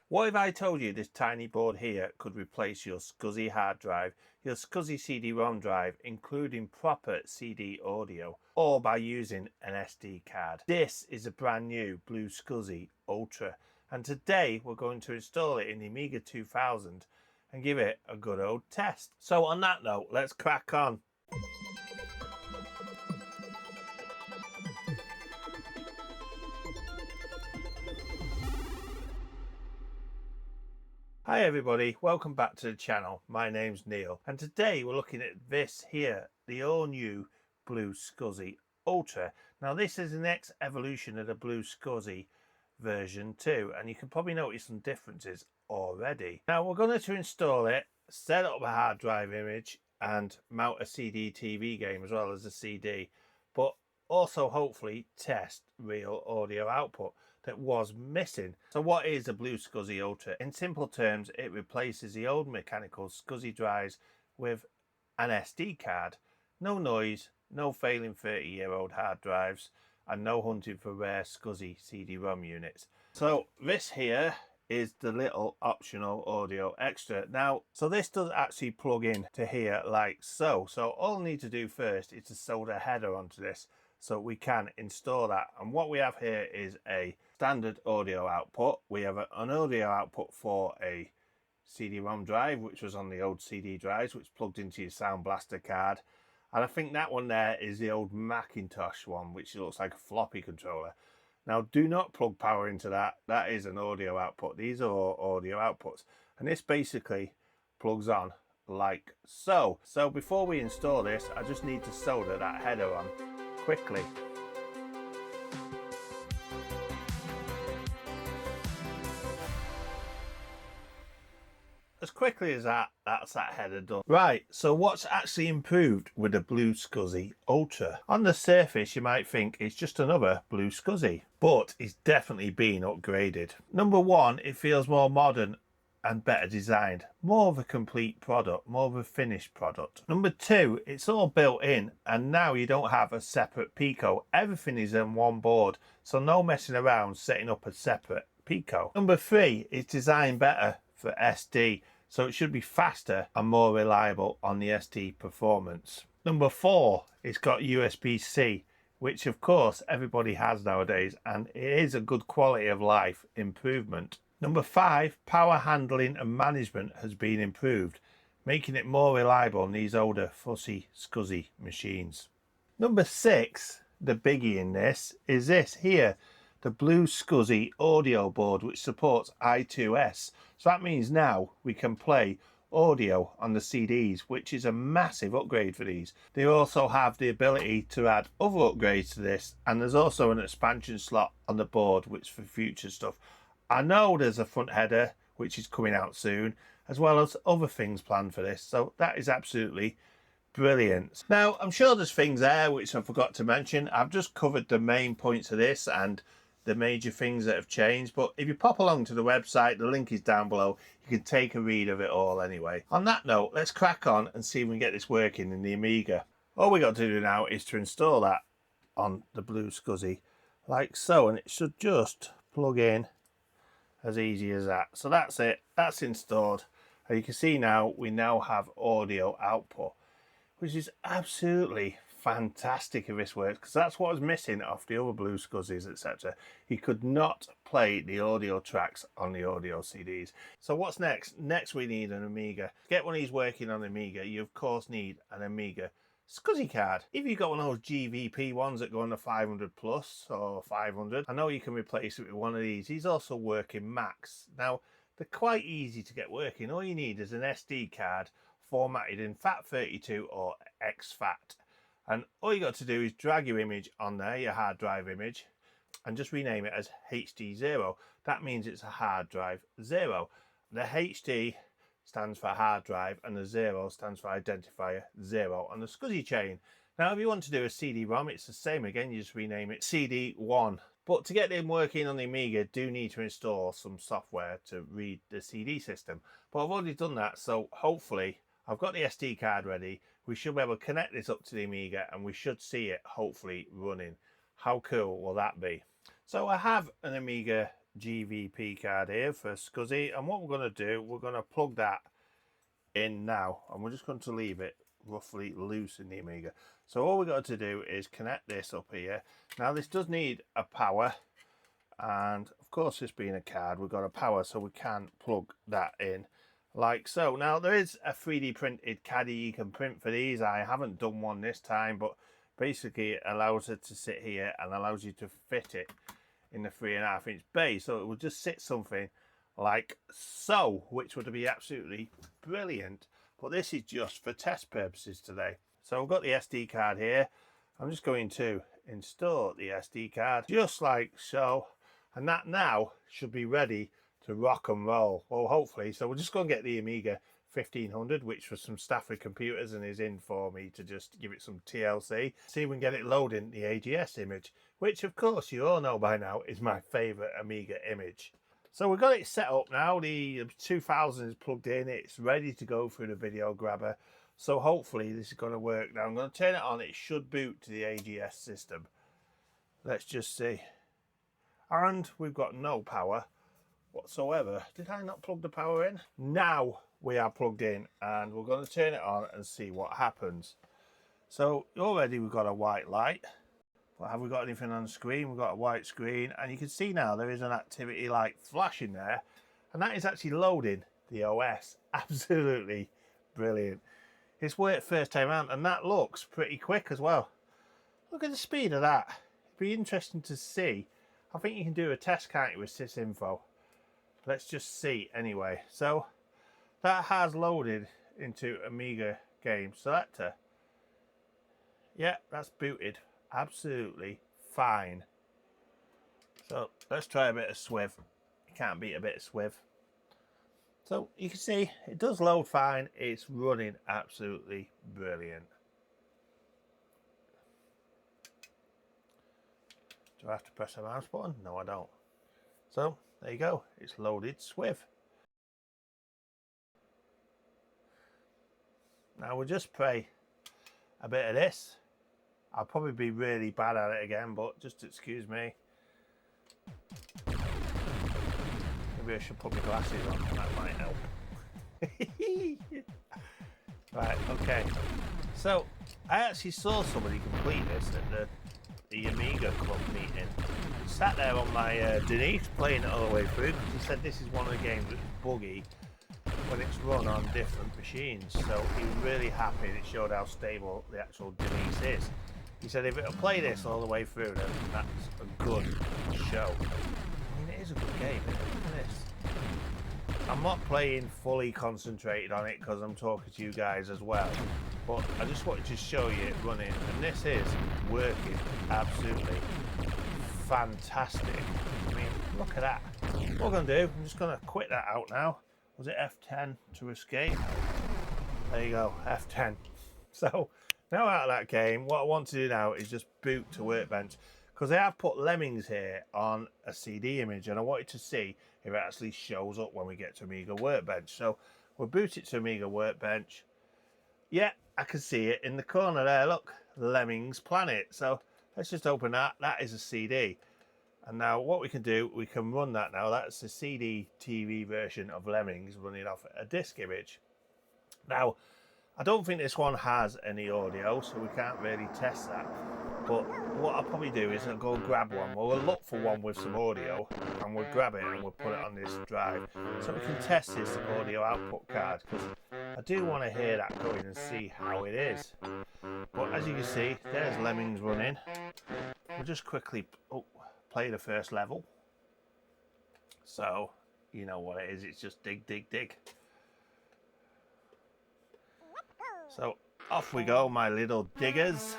What if I told you this tiny board here could replace your SCSI hard drive, your SCSI CD-ROM drive, including proper CD audio, all by using an SD card? This is a brand new BlueSCSI Ultra, and today we're going to install it in the Amiga 2000 and give it a good old test. So on that note, let's crack on. Hi everybody, welcome back to the channel. My name's Neil and today we're looking at this here, the all new BlueSCSI Ultra. Now this is the next evolution of the BlueSCSI version 2 and you can probably notice some differences already. Now we're going to install it, set up a hard drive image and mount a CD TV game as well as a CD, but also hopefully test real audio output that was missing. So what is a BlueSCSI Ultra? In simple terms, it replaces the old mechanical SCSI drives with an SD card. No noise, no failing 30-year-old hard drives, and no hunting for rare SCSI CD-ROM units. So this here is the little optional audio extra. Now, so this does actually plug in to here like so. So all I need to do first is to solder a header onto this so we can install that. And what we have here is a standard audio output. We have an audio output for a CD-ROM drive, which was on the old CD drives, which plugged into your Sound Blaster card. And I think that one there is the old Macintosh one, which looks like a floppy controller. Now, do not plug power into that. That is an audio output. These are all audio outputs. And this basically plugs on like so. So before we install this, I just need to solder that header on quickly. As quickly as that's that header done. Right, so what's actually improved with the BlueSCSI Ultra? On the surface you might think it's just another BlueSCSI, but it's definitely been upgraded. Number one, it feels more modern and better designed, more of a complete product, more of a finished product. Number two, it's all built in and now you don't have a separate Pico. Everything is on one board, so no messing around setting up a separate Pico. Number three, it's designed better for SD, so it should be faster and more reliable on the SD performance. Number four, it's got USB-C, which of course everybody has nowadays, and it is a good quality of life improvement. Number five, power handling and management has been improved, making it more reliable on these older fussy SCSI machines. Number six, the biggie in this, is this here, the BlueSCSI audio board, which supports I2S. So that means now we can play audio on the CDs, which is a massive upgrade for these. They also have the ability to add other upgrades to this, and there's also an expansion slot on the board which for future stuff. I know there's a front header which is coming out soon, as well as other things planned for this, so that is absolutely brilliant. Now I'm sure there's things there which I forgot to mention. I've just covered the main points of this and the major things that have changed, but if you pop along to the website, the link is down below. You can take a read of it all anyway. On that note, let's crack on and see if we can get this working in the Amiga. All we got to do now is to install that on the BlueSCSI like so, and it should just plug in as easy as that. So that's it, that's installed, and you can see now we now have audio output, which is absolutely fantastic if this works, because that's what was missing off the other BlueSCSIs, etc. You could not play the audio tracks on the audio CDs. So what's next? Next we need an Amiga. To get one of these working on Amiga, you of course need an Amiga SCSI card. If you've got one of those GVP ones that go on the 500 plus or 500, I know you can replace it with one of these. These also work in Macs. Now they're quite easy to get working. All you need is an SD card formatted in FAT32 or exFAT. And all you got to do is drag your image on there, your hard drive image, and just rename it as HD0. That means it's a hard drive 0. The HD stands for hard drive and the 0 stands for identifier 0 on the SCSI chain. Now if you want to do a CD-ROM, it's the same again, you just rename it CD1. But to get them working on the Amiga, do need to install some software to read the CD system. But I've already done that, so hopefully I've got the SD card ready. We should be able to connect this up to the Amiga and we should see it hopefully running. How cool will that be? So I have an Amiga GVP card here for SCSI, and what we're going to do, we're going to plug that in now, and we're just going to leave it roughly loose in the Amiga. So all we've got to do is connect this up here. Now this does need a power, and of course this being a card, we've got a power, so we can plug that in like so. Now there is a 3D printed caddy you can print for these. I haven't done one this time, but basically it allows it to sit here and allows you to fit it in the 3.5 inch bay, so it will just sit something like so, which would be absolutely brilliant. But this is just for test purposes today. So I've got the SD card here. I'm just going to install the SD card just like so, and that now should be ready to rock and roll. Well, hopefully. So we're just going to get the Amiga 1500, which was some Stafford computers and is in for me to just give it some TLC. See if we can get it loading the AGS image, which of course you all know by now is my favorite Amiga image. So we've got it set up now. The 2000 is plugged in. It's ready to go through the video grabber. So hopefully this is going to work. Now I'm going to turn it on. It should boot to the AGS system. Let's just see. And we've got no power whatsoever. Did I not plug the power in? Now we are plugged in, and we're going to turn it on and see what happens. So already we've got a white light. But have we got anything on the screen? We've got a white screen, and you can see now there is an activity light flashing there, and that is actually loading the OS. Absolutely brilliant. It's worked first time around, and that looks pretty quick as well. Look at the speed of that. It'd be interesting to see. I think you can do a test, can't you, with sysinfo. Let's just see anyway. So that has loaded into Amiga game selector. Yeah, that's booted absolutely fine. So let's try a bit of swiv. You can't beat a bit of swiv. So you can see it does load fine. It's running absolutely brilliant. Do I have to press the mouse button? No, I don't. So there you go. It's loaded swiv. Now we'll just play a bit of this. I'll probably be really bad at it again, but just excuse me. Maybe I should put my glasses on, that might help. Right, okay. So, I actually saw somebody complete this at the Amiga Club meeting. I sat there on my Denise playing it all the way through, because he said this is one of the games that's buggy when it's run on different machines. So he was really happy that it showed how stable the actual Denise is. He said if it'll play this all the way through, then that's a good show. I mean, it is a good game, isn't it? Look at this. I'm not playing fully concentrated on it because I'm talking to you guys as well. But I just wanted to show you it running. And this is working absolutely fantastic. I mean, look at that. What I'm going to do, I'm just going to quit that out now. Was it F10 to escape? There you go, F10. So now out of that game, what I want to do now is just boot to Workbench, because I have put Lemmings here on a CD image, and I wanted to see if it actually shows up when we get to Amiga Workbench. So we'll boot it to Amiga Workbench. Yeah, I can see it in the corner there. Look, Lemmings Planet. So let's just open that. That is a CD. And now what we can do, we can run that now. That's the CD TV version of Lemmings running off a disk image. Now, I don't think this one has any audio, so we can't really test that. But what I'll probably do is I'll go and grab one. Well, we'll look for one with some audio, and we'll grab it and we'll put it on this drive, so we can test this audio output card, because I do want to hear that going and see how it is. But as you can see, there's Lemmings running. We'll just quickly play the first level. So, you know what it is, it's just dig, dig, dig. So off we go, my little diggers.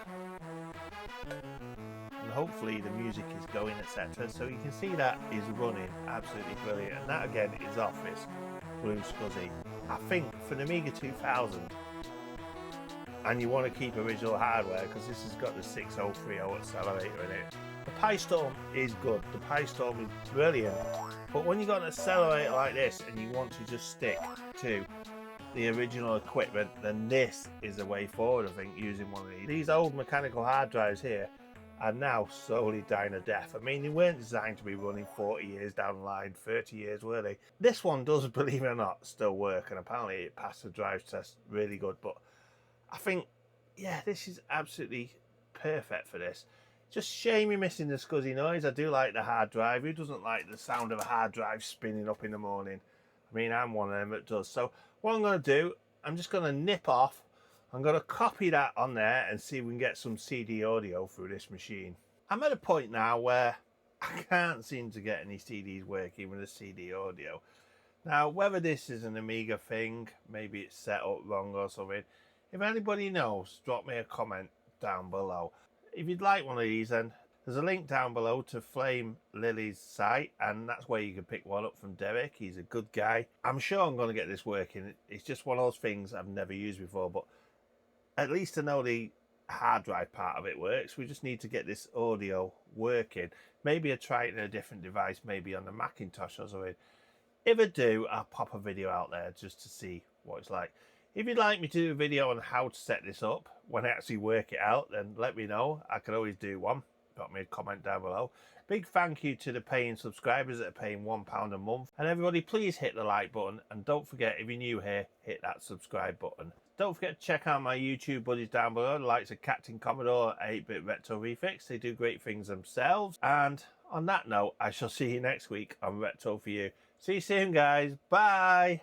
And hopefully the music is going, etc. So you can see that is running absolutely brilliant. And that again is Office BlueSCSI. I think for the Amiga 2000, and you want to keep original hardware, because this has got the 6030 accelerator in it. The PyStorm is good. The PyStorm is brilliant. But when you've got an accelerator like this and you want to just stick to the original equipment, then this is the way forward, I think, using one of these. These old mechanical hard drives here and now slowly dying a death. I mean, they weren't designed to be running 40 years down the line, 30 years, were they? This one does, believe it or not, still work, and apparently it passed the drive test really good. But I think, yeah, this is absolutely perfect for this. Just shame you're missing the scuzzy noise. I do like the hard drive. Who doesn't like the sound of a hard drive spinning up in the morning? I mean, I'm one of them that does. So what I'm going to do, I'm just going to nip off. I'm going to copy that on there and see if we can get some CD audio through this machine. I'm at a point now where I can't seem to get any CDs working with a CD audio. Now, whether this is an Amiga thing, maybe it's set up wrong or something, if anybody knows, drop me a comment down below. If you'd like one of these, then there's a link down below to Flame Lily's site, and that's where you can pick one up from Derek. He's a good guy. I'm sure I'm going to get this working. It's just one of those things I've never used before, but at least I know the hard drive part of it works. We just need to get this audio working. Maybe I'll try it in a different device, maybe on the Macintosh or something. If I do, I'll pop a video out there just to see what it's like. If you'd like me to do a video on how to set this up when I actually work it out, then let me know. I can always do one. Drop me a comment down below. Big thank you to the paying subscribers that are paying £1 a month. And everybody, please hit the like button. And don't forget, if you're new here, hit that subscribe button. Don't forget to check out my YouTube buddies down below, the likes of Captain Commodore, 8-Bit Retro Refix. They do great things themselves. And on that note, I shall see you next week on Retro for You. See you soon, guys. Bye.